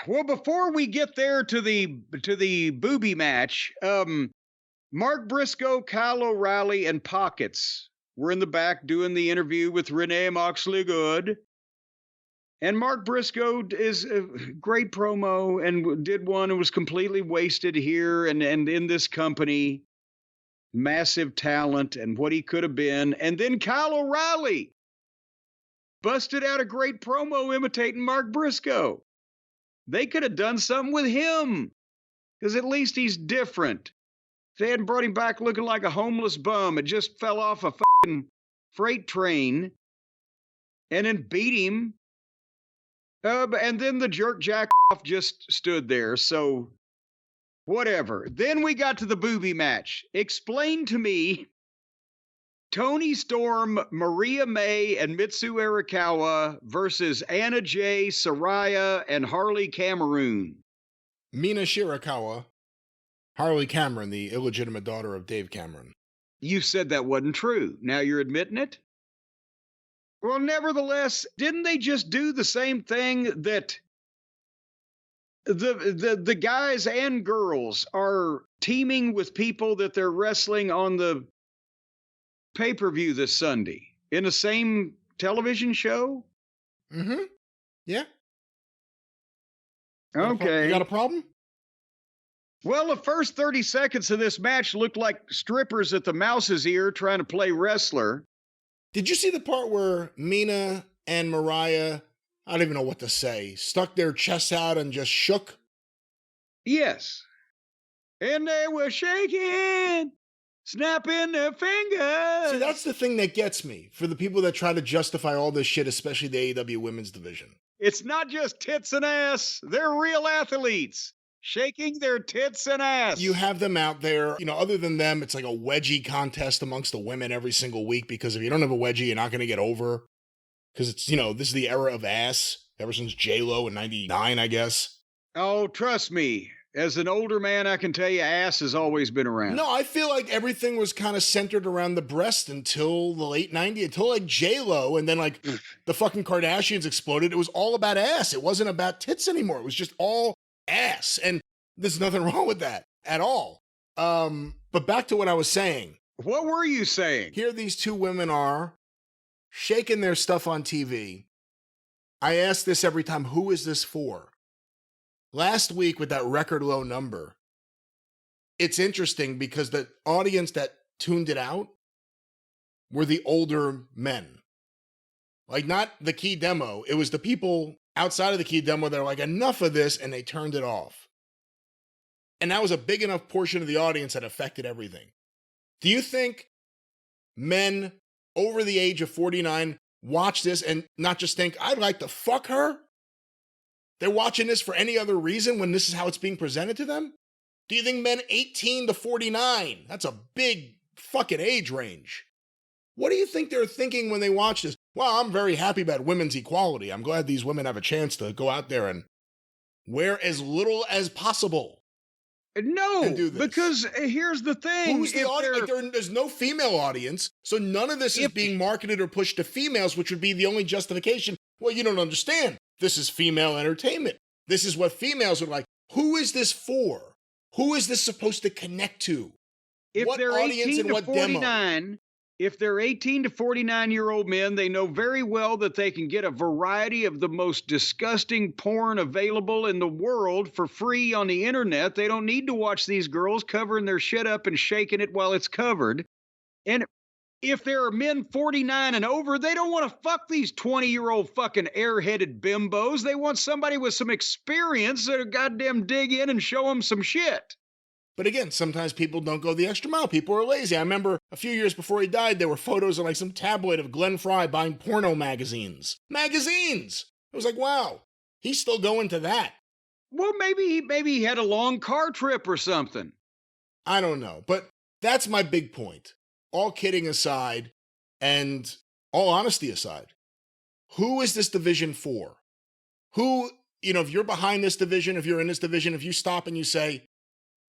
Well, before we get there to the booby match, Mark Briscoe, Kyle O'Reilly, and Pockets were in the back doing the interview with Renee Moxley Good. And Mark Briscoe is a great promo and did one and was completely wasted here and in this company. Massive talent and what he could have been. And then Kyle O'Reilly busted out a great promo imitating Mark Briscoe. They could have done something with him because at least he's different. If they hadn't brought him back looking like a homeless bum, it just fell off a fucking freight train and then beat him. And then the jerk jack off just stood there. So whatever. Then we got to the booby match. Explain to me Tony Storm, Maria May, and Mitsu Arakawa versus Anna Jay, Saraya, and Harley Cameroon. Mina Shirakawa, Harley Cameron, the illegitimate daughter of Dave Cameron. You said that wasn't true. Now you're admitting it? Well, nevertheless, didn't they just do the same thing that the guys and girls are teaming with people that they're wrestling on the pay-per-view this Sunday in the same television show? Mm-hmm. Yeah. Okay. You got a problem? Well, the first 30 seconds of this match looked like strippers at the Mouse's Ear trying to play wrestler. Did you see the part where Mina and Mariah, I don't even know what to say, stuck their chests out and just shook? Yes. And they were shaking, snapping their fingers. See, that's the thing that gets me for the people that try to justify all this shit, especially the AEW women's division. It's not just tits and ass. They're real athletes. Shaking their tits and ass. You have them out there, other than them, it's like a wedgie contest amongst the women every single week, because if you don't have a wedgie, you're not going to get over. Because it's, this is the era of ass, ever since J-Lo in 99, I guess. Oh, trust me. As an older man, I can tell you ass has always been around. No, I feel like everything was kind of centered around the breast until the late 90s, until like J-Lo, and then like the fucking Kardashians exploded. It was all about ass. It wasn't about tits anymore. It was just all ass. And there's nothing wrong with that at all. But back to what I was saying. What were you saying? Here these two women are shaking their stuff on TV. I ask this every time, who is this for? Last week with that record low number, it's interesting because the audience that tuned it out were the older men. Like, not the key demo. It was the people outside of the key demo that were like, enough of this, and they turned it off. And that was a big enough portion of the audience that affected everything. Do you think men over the age of 49 watch this and not just think, I'd like to fuck her? They're watching this for any other reason when this is how it's being presented to them? Do you think men 18 to 49, that's a big fucking age range. What do you think they're thinking when they watch this? Well, I'm very happy about women's equality. I'm glad these women have a chance to go out there and wear as little as possible. No, because here's the thing. Who's the audience? Like there's no female audience, so none of this is being marketed or pushed to females, which would be the only justification. Well, you don't understand. This is female entertainment. This is what females are like. Who is this for? Who is this supposed to connect to? If what they're audience 18 and to what 49, demo? If they're 18 to 49-year-old men, they know very well that they can get a variety of the most disgusting porn available in the world for free on the internet. They don't need to watch these girls covering their shit up and shaking it while it's covered. And if there are men 49 and over, they don't want to fuck these 20-year-old fucking airheaded bimbos. They want somebody with some experience that'll goddamn dig in and show them some shit. But again, sometimes people don't go the extra mile. People are lazy. I remember a few years before he died, there were photos of like some tabloid of Glenn Fry buying porno magazines. Magazines! It was like, wow, he's still going to that. Well, maybe he had a long car trip or something. I don't know, but that's my big point. All kidding aside, and all honesty aside, who is this division for? Who, if you're behind this division, if you're in this division, if you stop and you say,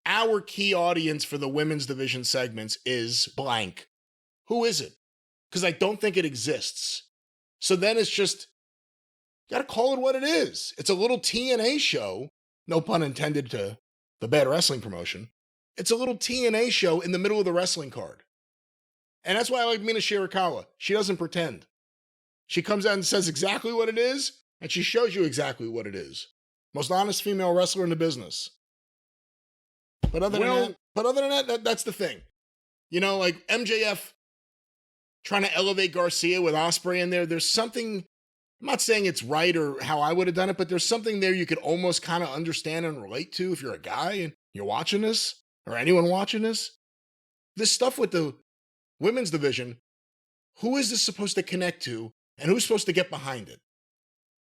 our key audience for the women's division segments is blank. Who is it? Because I don't think it exists. So then it's just You got to call it what it is. It's a little TNA show, no pun intended to the Bad Wrestling promotion. It's a little TNA show in the middle of the wrestling card. And that's why I like Mina Shirakawa. She doesn't pretend. She comes out and says exactly what it is, and she shows you exactly what it is. Most honest female wrestler in the business. But other than that, that's the thing. You know, like MJF trying to elevate Garcia with Ospreay in there. There's something, I'm not saying it's right or how I would have done it, but there's something there you could almost kind of understand and relate to if you're a guy and you're watching this, or anyone watching this. This stuff with the women's division, who is this supposed to connect to, and who's supposed to get behind it?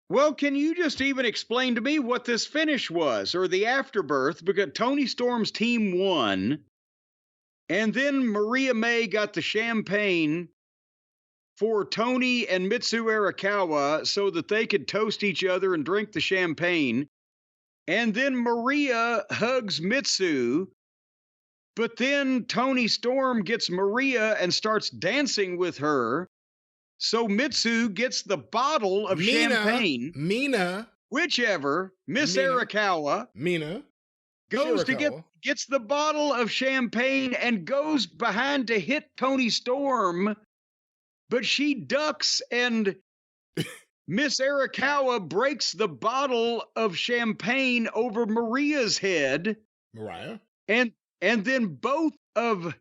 Well, can you just even explain to me what this finish was, or the afterbirth? Because Tony Storm's team won, and then Maria May got the champagne for Tony and Mitsu Arakawa so that they could toast each other and drink the champagne. And then Maria hugs Mitsu, but then Tony Storm gets Maria and starts dancing with her. So Mitsu gets the bottle of champagne. Whichever. Miss Arakawa. Goes to gets the bottle of champagne and goes behind to hit Tony Storm. But she ducks and Miss Arakawa breaks the bottle of champagne over Maria's head. Mariah. And then both of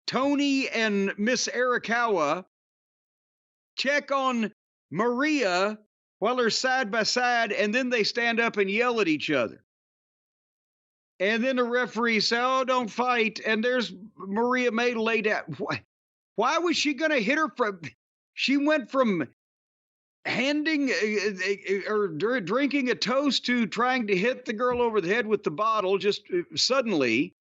Tony and Miss Arakawa check on Maria while they're side by side, and then they stand up and yell at each other. And then the referee says, "Oh, don't fight." And there's Maria May laid out. Why was she going to hit her from? She went from handing or drinking a toast to trying to hit the girl over the head with the bottle just suddenly.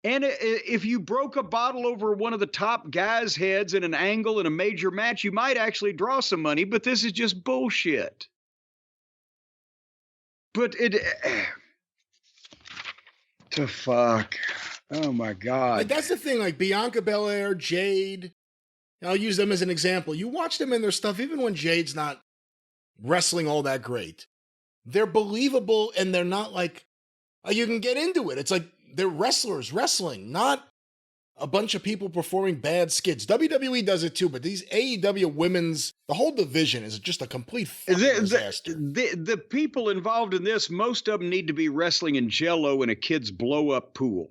And if you broke a bottle over one of the top guys' heads in an angle in a major match, you might actually draw some money, but this is just bullshit. But to fuck. Oh my God. Like, that's the thing, like Bianca Belair, Jade, I'll use them as an example. You watch them in their stuff, even when Jade's not wrestling all that great. They're believable, and they're not like, you can get into it. It's like, they're wrestlers wrestling, not a bunch of people performing bad skits. WWE does it too, but these AEW women's, the whole division is just a complete disaster. The people involved in this, most of them need to be wrestling in Jell-O in a kid's blow-up pool.